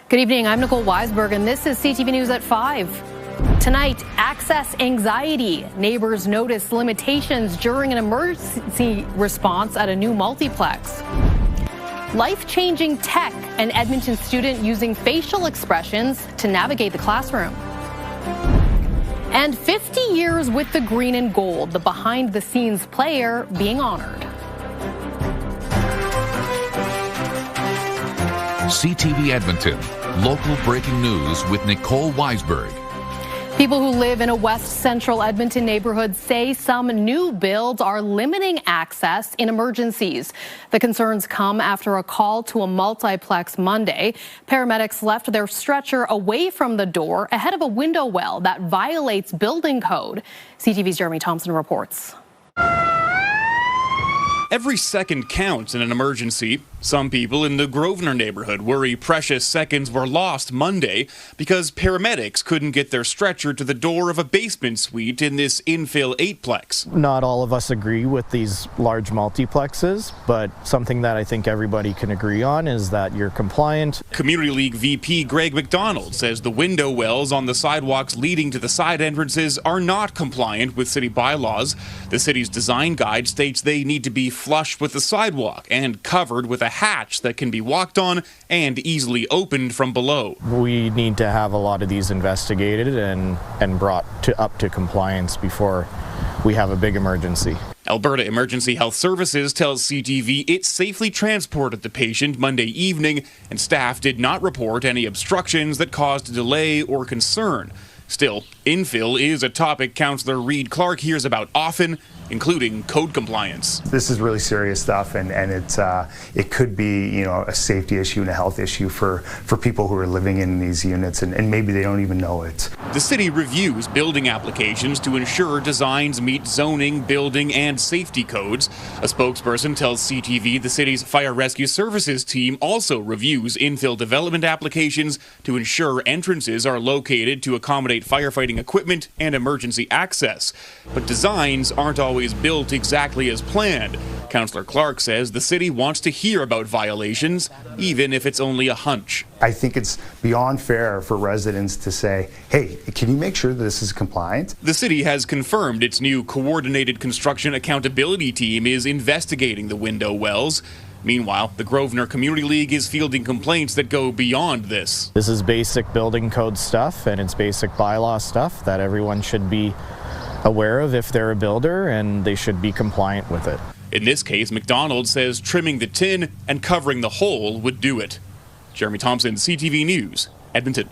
Good evening, I'm Nicole Weisberg, and this is CTV News at 5. Tonight, access anxiety. Neighbors notice limitations during an emergency response at a new multiplex. Life-changing tech, an Edmonton student using facial expressions to navigate the classroom. And 50 years with the green and gold, the behind-the-scenes player being honored. CTV Edmonton, local breaking news with Nicole Weisberg. People who live in a west central Edmonton neighborhood say some new builds are limiting access in emergencies. The concerns come after a call to a multiplex Monday. Paramedics left their stretcher away from the door ahead of a window well that violates building code. CTV's Jeremy Thompson reports. Every second counts in an emergency. Some people in the Grosvenor neighborhood worry precious seconds were lost Monday because paramedics couldn't get their stretcher to the door of a basement suite in this infill eight-plex. Not all of us agree with these large multiplexes, but something that I think everybody can agree on is that you're compliant. Community League VP Greg McDonald says the window wells on the sidewalks leading to the side entrances are not compliant with city bylaws. The city's design guide states they need to be flush with the sidewalk and covered with a hatch that can be walked on and easily opened from below. We need to have a lot of these investigated and brought up to compliance before we have a big emergency. Alberta Emergency Health Services tells CTV it safely transported the patient Monday evening, and staff did not report any obstructions that caused a delay or concern. Still, infill is a topic Councillor Reid Clark hears about often, including code compliance. This is really serious stuff, and it could be, a safety issue and a health issue for people who are living in these units, and maybe they don't even know it. The city reviews building applications to ensure designs meet zoning, building, and safety codes. A spokesperson tells CTV the city's fire rescue services team also reviews infill development applications to ensure entrances are located to accommodate firefighting equipment and emergency access. But designs aren't always built exactly as planned. Councillor Clark says the city wants to hear about violations, even if it's only a hunch. I think it's beyond fair for residents to say, hey, can you make sure that this is compliant? The city has confirmed its new coordinated construction accountability team is investigating the window wells. Meanwhile, the Grosvenor Community League is fielding complaints that go beyond this. This is basic building code stuff, and it's basic bylaw stuff that everyone should be aware of if they're a builder, and they should be compliant with it. In this case, McDonald says trimming the tin and covering the hole would do it. Jeremy Thompson, CTV News, Edmonton.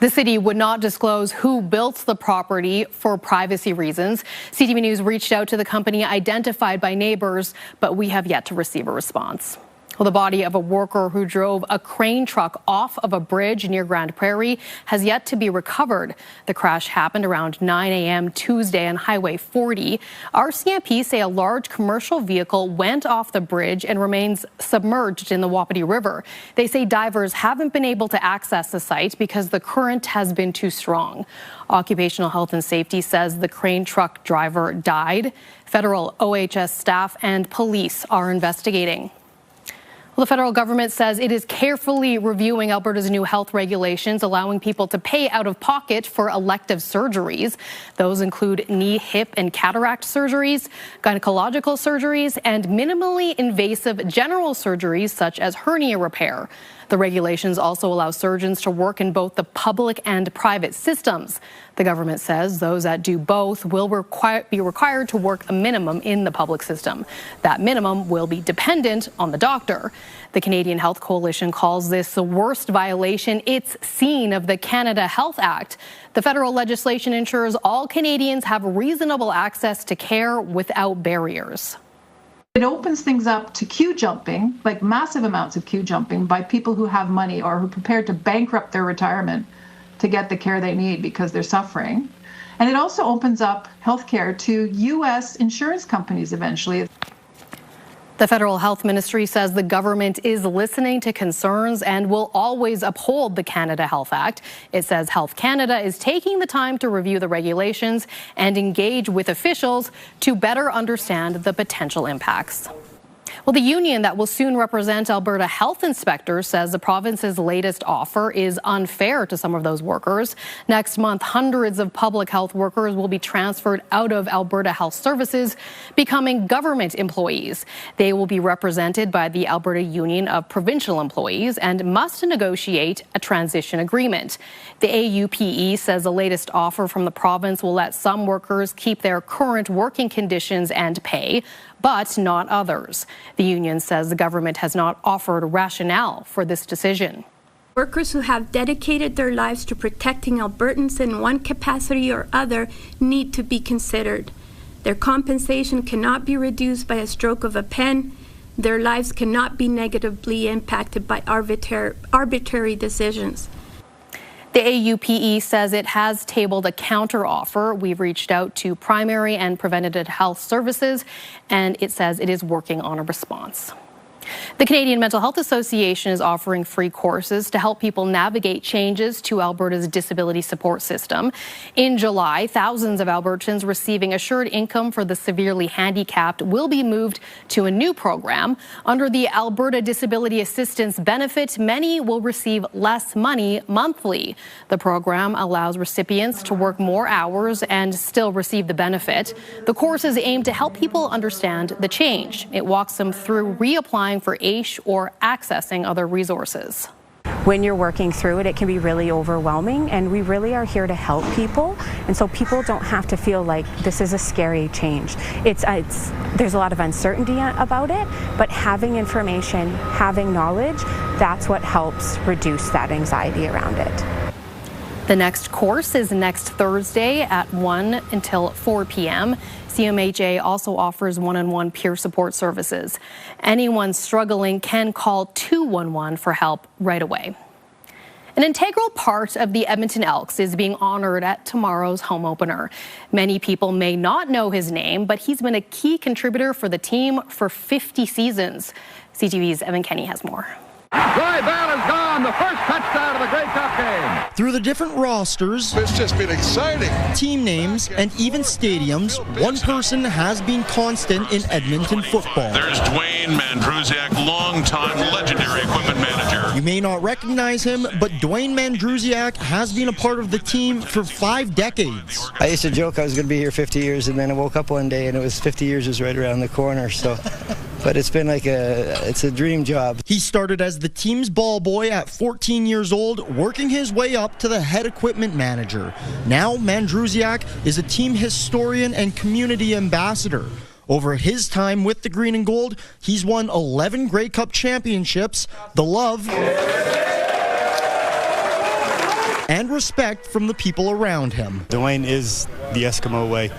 The city would not disclose who built the property for privacy reasons. CTV News reached out to the company identified by Neighbours, but we have yet to receive a response. Well, the body of a worker who drove a crane truck off of a bridge near Grand Prairie has yet to be recovered. The crash happened around 9 a.m. Tuesday on Highway 40. RCMP say a large commercial vehicle went off the bridge and remains submerged in the Wapiti River. They say divers haven't been able to access the site because the current has been too strong. Occupational Health and Safety says the crane truck driver died. Federal OHS staff and police are investigating. Well, the federal government says it is carefully reviewing Alberta's new health regulations, allowing people to pay out of pocket for elective surgeries. Those include knee, hip, and cataract surgeries, gynecological surgeries, and minimally invasive general surgeries such as hernia repair. The regulations also allow surgeons to work in both the public and private systems. The government says those that do both will be required to work a minimum in the public system. That minimum will be dependent on the doctor. The Canadian Health Coalition calls this the worst violation it's seen of the Canada Health Act. The federal legislation ensures all Canadians have reasonable access to care without barriers. It opens things up to queue jumping, like massive amounts of queue jumping by people who have money or who are prepared to bankrupt their retirement to get the care they need because they're suffering. And it also opens up healthcare to U.S. insurance companies eventually. The Federal Health Ministry says the government is listening to concerns and will always uphold the Canada Health Act. It says Health Canada is taking the time to review the regulations and engage with officials to better understand the potential impacts. Well, the union that will soon represent Alberta health inspectors says the province's latest offer is unfair to some of those workers. Next month, hundreds of public health workers will be transferred out of Alberta Health Services, becoming government employees. They will be represented by the Alberta Union of Provincial Employees and must negotiate a transition agreement. The AUPE says the latest offer from the province will let some workers keep their current working conditions and pay, but not others. The union says the government has not offered rationale for this decision. Workers who have dedicated their lives to protecting Albertans in one capacity or other need to be considered. Their compensation cannot be reduced by a stroke of a pen. Their lives cannot be negatively impacted by arbitrary decisions. The AUPE says it has tabled a counteroffer. We've reached out to Primary and Preventative Health Services, and it says it is working on a response. The Canadian Mental Health Association is offering free courses to help people navigate changes to Alberta's disability support system. In July, thousands of Albertans receiving assured income for the severely handicapped will be moved to a new program. Under the Alberta Disability Assistance Benefit, many will receive less money monthly. The program allows recipients to work more hours and still receive the benefit. The courses aim to help people understand the change. It walks them through reapplying for AISH or accessing other resources. When you're working through it, it can be really overwhelming, and we really are here to help people, and so people don't have to feel like this is a scary change. There's a lot of uncertainty about it, but having information, having knowledge, that's what helps reduce that anxiety around it. The next course is next Thursday at 1 until 4 p.m. CMHA also offers one-on-one peer support services. Anyone struggling can call 211 for help right away. An integral part of the Edmonton Elks is being honored at tomorrow's home opener. Many people may not know his name, but he's been a key contributor for the team for 50 seasons. CTV's Evan Kenny has more. Fly ball is gone, the first touchdown of the Grey Cup game. Through the different rosters, it's just been exciting. Team names, and even stadiums, one person has been constant in Edmonton football. There's Dwayne Mandrusiak, longtime legendary equipment manager. You may not recognize him, but Dwayne Mandrusiak has been a part of the team for 5 decades. I used to joke I was going to be here 50 years, and then I woke up one day and it was 50 years was right around the corner. So. But it's been like it's a dream job. He started as the team's ball boy at 14 years old, working his way up to the head equipment manager. Now Mandrusiak is a team historian and community ambassador. Over his time with the Green and Gold, he's won 11 Grey Cup championships, the love and respect from the people around him. Dwayne is the Eskimo way.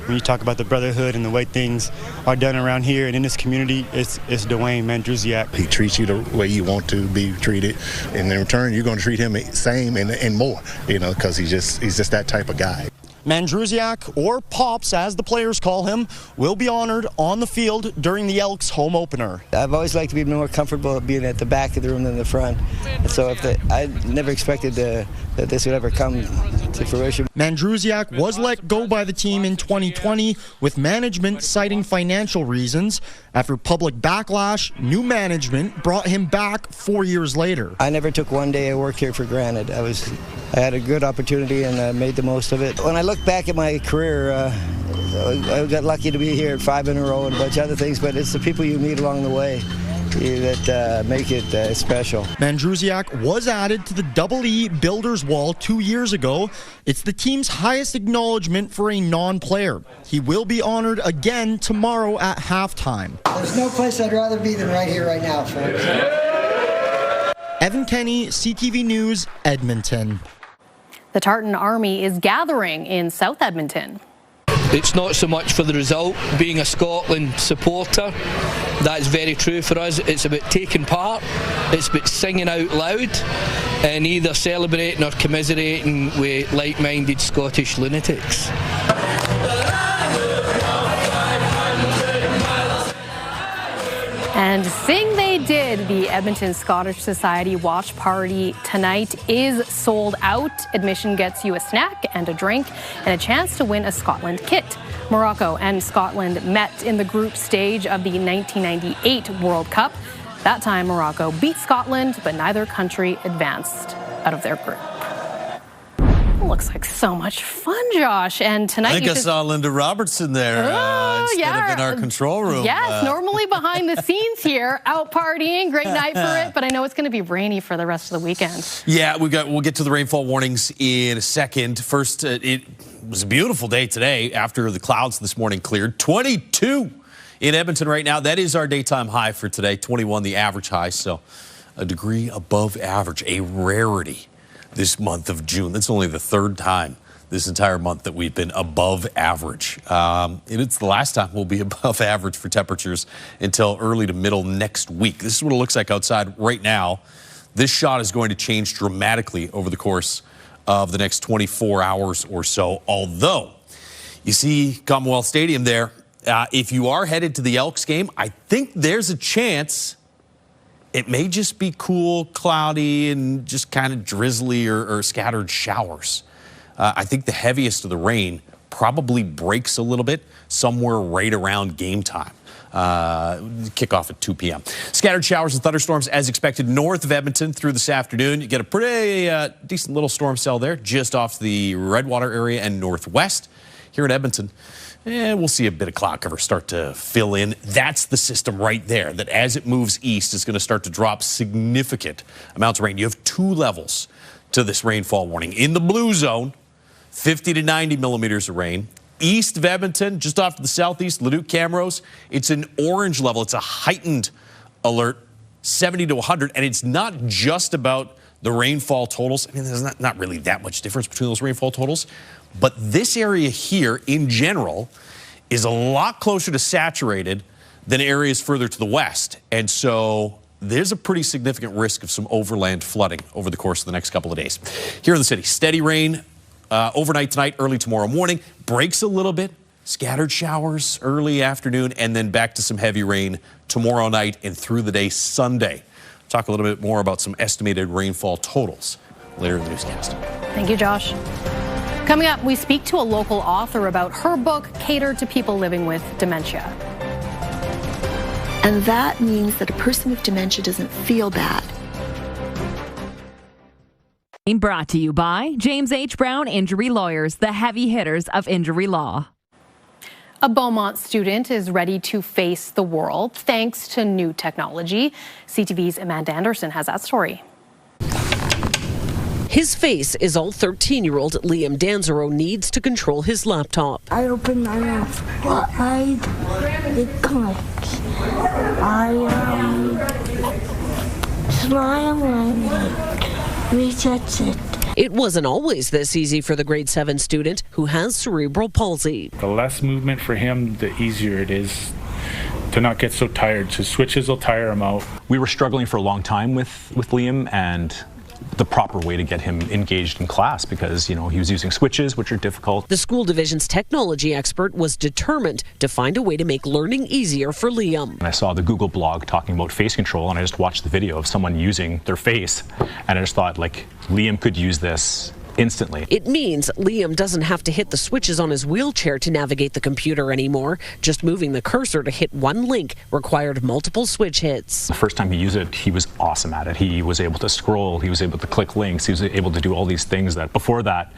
When you talk about the brotherhood and the way things are done around here and in this community, it's Dwayne Mandrusiak. He treats you the way you want to be treated, and in return, you're going to treat him the same and more, because he's just that type of guy. Mandrusiak, or Pops as the players call him, will be honored on the field during the Elks home opener. I've always liked to be more comfortable being at the back of the room than the front. And so I never expected that this would ever come to fruition. Mandrusiak was let go by the team in 2020 with management citing financial reasons. After public backlash, new management brought him back 4 years later. I never took one day of work here for granted. I had a good opportunity and I made the most of it. When I look back at my career, I got lucky to be here at 5 in a row and a bunch of other things, but it's the people you meet along the way that make it special. Mandrusiak was added to the EE Builders Wall 2 years ago. It's the team's highest acknowledgement for a non-player. He will be honored again tomorrow at halftime. There's no place I'd rather be than right here, right now, folks. Evan Kenny, CTV News, Edmonton. The Tartan Army is gathering in South Edmonton. It's not so much for the result. Being a Scotland supporter, that's very true for us. It's about taking part, it's about singing out loud and either celebrating or commiserating with like-minded Scottish lunatics. And sing they did. The Edmonton Scottish Society watch party tonight is sold out. Admission gets you a snack and a drink and a chance to win a Scotland kit. Morocco and Scotland met in the group stage of the 1998 World Cup. That time, Morocco beat Scotland, but neither country advanced out of their group. Looks like so much fun, Josh. And tonight, I think I saw Linda Robertson there instead of in our control room. Yes, normally behind the scenes here, out partying. Great night for it, but I know it's going to be rainy for the rest of the weekend. Yeah, we'll get to the rainfall warnings in a second. First, it was a beautiful day today after the clouds this morning cleared. 22 in Edmonton right now. That is our daytime high for today. 21 the average high, so a degree above average, a rarity this month of June. That's only the third time this entire month that we've been above average. And it's the last time we'll be above average for temperatures until early to middle next week. This is what it looks like outside right now. This shot is going to change dramatically over the course of the next 24 hours or so. Although, you see Commonwealth Stadium there, if you are headed to the Elks game, I think there's a chance it may just be cool, cloudy, and just kind of drizzly or scattered showers. I think the heaviest of the rain probably breaks a little bit somewhere right around game time. Kickoff at 2 p.m. Scattered showers and thunderstorms as expected north of Edmonton through this afternoon. You get a pretty decent little storm cell there just off the Redwater area and northwest. Here in Edmonton, we'll see a bit of cloud cover start to fill in. That's the system right there that as it moves east is going to start to drop significant amounts of rain. You have two levels to this rainfall warning. In the blue zone, 50 to 90 millimeters of rain. East of Edmonton, just off to the southeast, Leduc, Camrose, it's an orange level. It's a heightened alert, 70 to 100. And it's not just about the rainfall totals. I mean, there's not really that much difference between those rainfall totals. But this area here, in general, is a lot closer to saturated than areas further to the west. And so there's a pretty significant risk of some overland flooding over the course of the next couple of days. Here in the city, steady rain overnight tonight, early tomorrow morning. Breaks a little bit, scattered showers early afternoon, and then back to some heavy rain tomorrow night and through the day Sunday. Talk a little bit more about some estimated rainfall totals later in the newscast. Thank you, Josh. Coming up, we speak to a local author about her book catered to people living with dementia. And that means that a person with dementia doesn't feel bad. Brought to you by James H. Brown Injury Lawyers, the heavy hitters of injury law. A Beaumont student is ready to face the world thanks to new technology. CTV's Amanda Anderson has that story. His face is all 13-year-old Liam Danzero needs to control his laptop. I open my mouth wide, it clicks. I smile and resets it. It wasn't always this easy for the grade 7 student who has cerebral palsy. The less movement for him, the easier it is to not get so tired. So switches will tire him out. We were struggling for a long time with Liam and the proper way to get him engaged in class because, you know, he was using switches, which are difficult. The school division's technology expert was determined to find a way to make learning easier for Liam. And I saw the Google blog talking about face control, and I just watched the video of someone using their face, and I just thought, like, Liam could use this instantly. It means Liam doesn't have to hit the switches on his wheelchair to navigate the computer anymore. Just moving the cursor to hit one link required multiple switch hits. The first time he used it, he was awesome at it. He was able to scroll, he was able to click links, he was able to do all these things that before that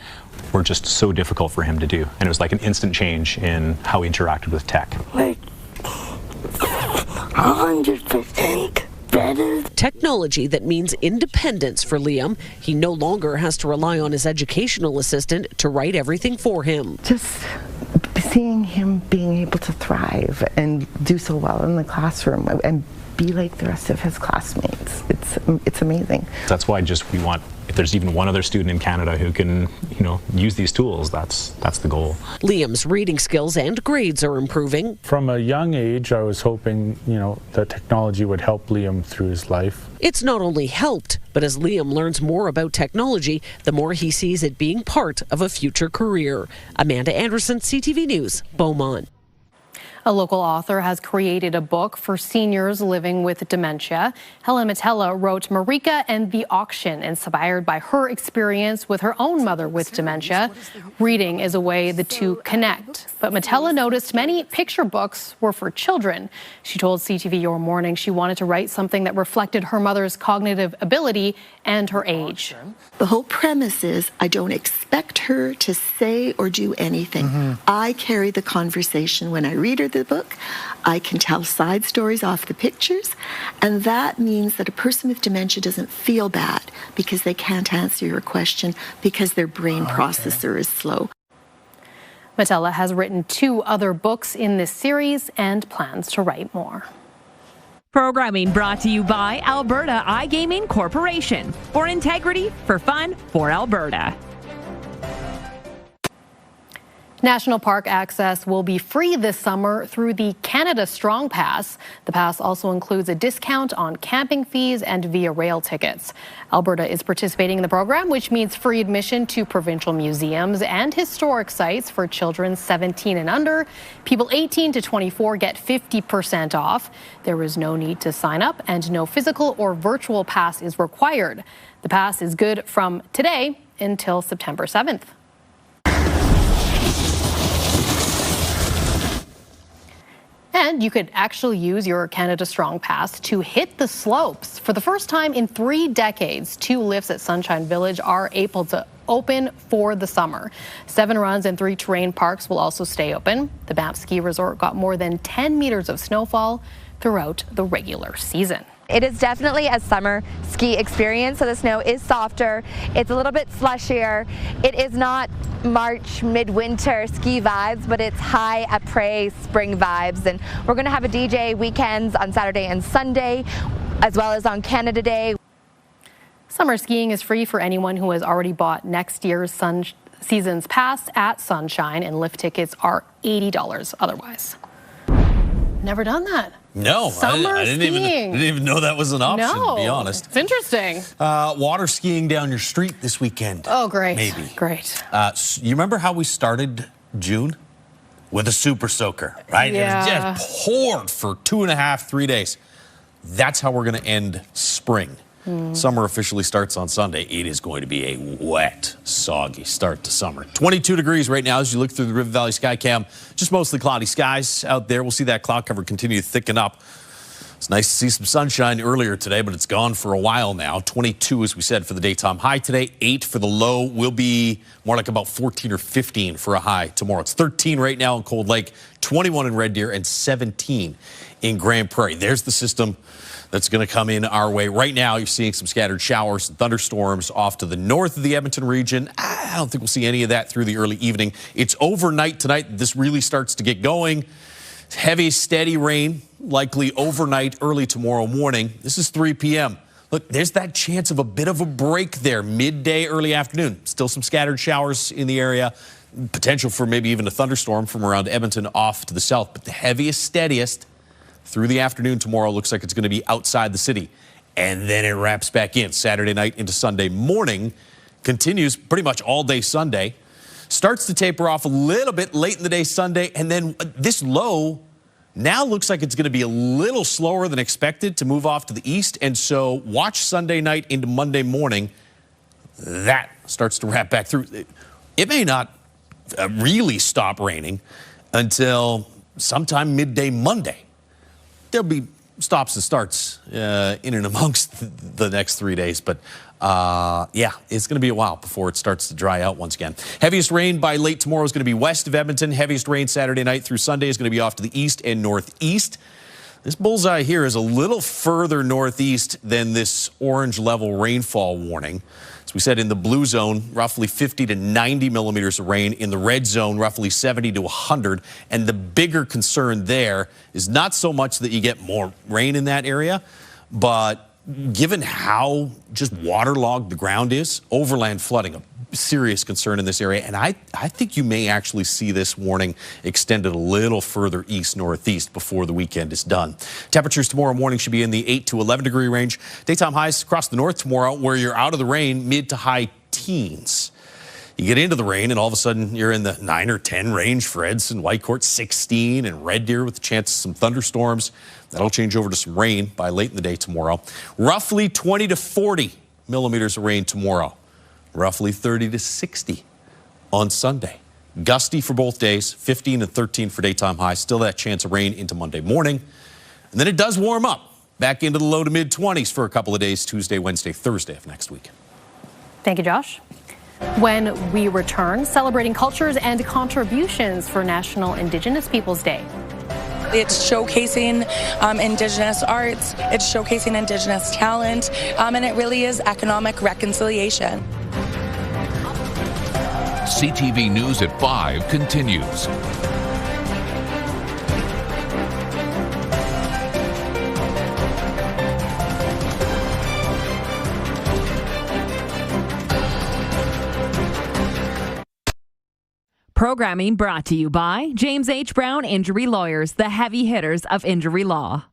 were just so difficult for him to do. And it was like an instant change in how he interacted with tech. Like 100% better. Technology that means independence for Liam. He no longer has to rely on his educational assistant to write everything for him. Just seeing him being able to thrive and do so well in the classroom and be like the rest of his classmates, it's amazing. That's why we want, if there's even one other student in Canada who can, you know, use these tools, that's the goal. Liam's reading skills and grades are improving. From a young age, I was hoping, you know, that technology would help Liam through his life. It's not only helped, but as Liam learns more about technology, the more he sees it being part of a future career. Amanda Anderson, CTV News, Beaumont. A local author has created a book for seniors living with dementia. Helen Matella wrote Marika and the Auction, inspired by her experience with her own mother with dementia. Reading is a way the two connect. But Matella noticed many picture books were for children. She told CTV Your Morning she wanted to write something that reflected her mother's cognitive ability and her age. The whole premise is I don't expect her to say or do anything. I carry the conversation when I read her the book. I can tell side stories off the pictures, and that means that a person with dementia doesn't feel bad because they can't answer your question because their brain processor is slow. Matella has written 2 other books in this series and plans to write more. Programming brought to you by Alberta iGaming Corporation. For integrity, for fun, for Alberta. National Park access will be free this summer through the Canada Strong Pass. The pass also includes a discount on camping fees and Via Rail tickets. Alberta is participating in the program, which means free admission to provincial museums and historic sites for children 17 and under. People 18 to 24 get 50% off. There is no need to sign up and no physical or virtual pass is required. The pass is good from today until September 7th. And you could actually use your Canada Strong Pass to hit the slopes. For the first time in 3 decades, 2 lifts at Sunshine Village are able to open for the summer. 7 runs and 3 terrain parks will also stay open. The Banff Ski Resort got more than 10 meters of snowfall throughout the regular season. It is definitely a summer ski experience, so the snow is softer. It's a little bit slushier. It is not March, midwinter ski vibes, but it's high après spring vibes. And we're going to have a DJ weekends on Saturday and Sunday, as well as on Canada Day. Summer skiing is free for anyone who has already bought next year's season's pass at Sunshine, and lift tickets are $80 otherwise. Never done that. No, I didn't even know that was an option, to be honest. It's interesting. Water skiing down your street this weekend. Oh, great. Maybe. Great. You remember how we started June? With a super soaker, right? Yeah. It was just poured for 2.5, 3 days. That's how we're going to end spring. Summer officially starts on Sunday. It is going to be a wet, soggy start to summer. 22 degrees right now as you look through the River Valley Skycam. Just mostly cloudy skies out there. We'll see that cloud cover continue to thicken up. It's nice to see some sunshine earlier today, but it's gone for a while now. 22, as we said, for the daytime high today. 8 for the low. Will be more like about 14 or 15 for a high tomorrow. It's 13 right now in Cold Lake, 21 in Red Deer, and 17 in Grand Prairie. There's the system that's going to come in our way. Right now, you're seeing some scattered showers and thunderstorms off to the north of the Edmonton region. I don't think we'll see any of that through the early evening. It's overnight tonight. This really starts to get going. Heavy, steady rain, likely overnight, early tomorrow morning. This is 3 p.m. Look, there's that chance of a bit of a break there, midday, early afternoon. Still some scattered showers in the area. Potential for maybe even a thunderstorm from around Edmonton off to the south. But the heaviest, steadiest through the afternoon tomorrow looks like it's going to be outside the city. And then it wraps back in Saturday night into Sunday morning. Continues pretty much all day Sunday. Starts to taper off a little bit late in the day Sunday. And then this low now looks like it's going to be a little slower than expected to move off to the east. And so watch Sunday night into Monday morning. That starts to wrap back through. It may not really stop raining until sometime midday Monday. There'll be stops and starts in and amongst the next 3 days. But, yeah, it's going to be a while before it starts to dry out once again. Heaviest rain by late tomorrow is going to be west of Edmonton. Heaviest rain Saturday night through Sunday is going to be off to the east and northeast. This bullseye here is a little further northeast than this orange level rainfall warning. As we said, in the blue zone, roughly 50 to 90 millimeters of rain. In the red zone, roughly 70 to 100. And the bigger concern there is not so much that you get more rain in that area, but given how just waterlogged the ground is, overland flooding, a serious concern in this area. And I think you may actually see this warning extended a little further east-northeast before the weekend is done. Temperatures tomorrow morning should be in the 8 to 11 degree range. Daytime highs across the north tomorrow, where you're out of the rain, mid to high teens. You get into the rain, and all of a sudden you're in the 9 or 10 range for Edson, Whitecourt 16, and Red Deer with a chance of some thunderstorms. That'll change over to some rain by late in the day tomorrow. Roughly 20 to 40 millimeters of rain tomorrow. Roughly 30 to 60 on Sunday. Gusty for both days, 15 and 13 for daytime highs. Still that chance of rain into Monday morning. And then it does warm up back into the low to mid 20s for a couple of days, Tuesday, Wednesday, Thursday of next week. Thank you, Josh. When we return, celebrating cultures and contributions for National Indigenous Peoples Day. It's showcasing Indigenous arts, it's showcasing Indigenous talent, and it really is economic reconciliation. CTV News at 5 continues. Programming brought to you by James H. Brown Injury Lawyers, the heavy hitters of injury law.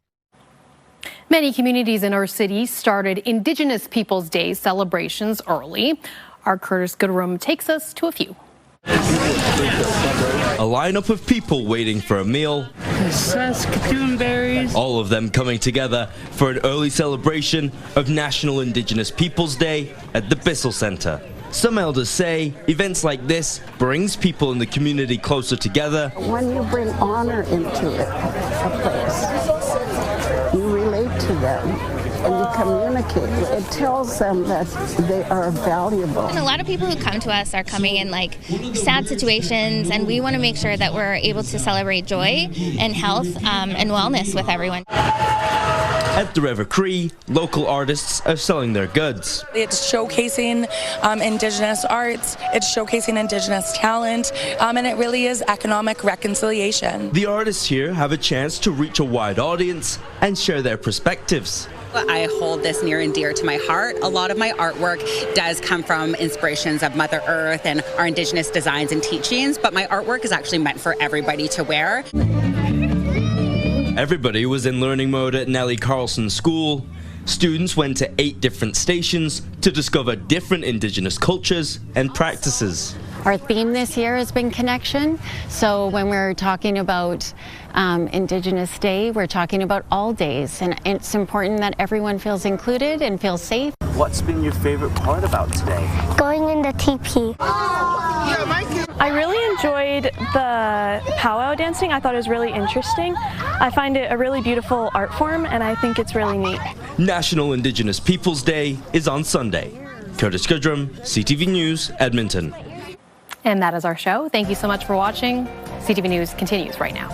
Many communities in our city started Indigenous Peoples Day celebrations early. Our Curtis Goodrum takes us to a few. A lineup of people waiting for a meal. Saskatoon berries. All of them coming together for an early celebration of National Indigenous Peoples Day at the Bissell Centre. Some elders say events like this brings people in the community closer together. When you bring honor into a place, you relate to them and you communicate. It tells them that they are valuable. A lot of people who come to us are coming in like sad situations, and we want to make sure that we're able to celebrate joy and health and wellness with everyone. At the River Cree, local artists are selling their goods. It's showcasing Indigenous arts, it's showcasing Indigenous talent, and it really is economic reconciliation. The artists here have a chance to reach a wide audience and share their perspectives. I hold this near and dear to my heart. A lot of my artwork does come from inspirations of Mother Earth and our Indigenous designs and teachings, but my artwork is actually meant for everybody to wear. Everybody was in learning mode at Nellie Carlson School. Students went to 8 different stations to discover different Indigenous cultures and practices. Our theme this year has been connection. So when we're talking about Indigenous Day, we're talking about all days. And it's important that everyone feels included and feels safe. What's been your favorite part about today? Going in the teepee. I really enjoyed the powwow dancing. I thought it was really interesting. I find it a really beautiful art form, and I think it's really neat. National Indigenous Peoples Day is on Sunday. Curtis Goodrum, CTV News, Edmonton. And that is our show. Thank you so much for watching. CTV News continues right now.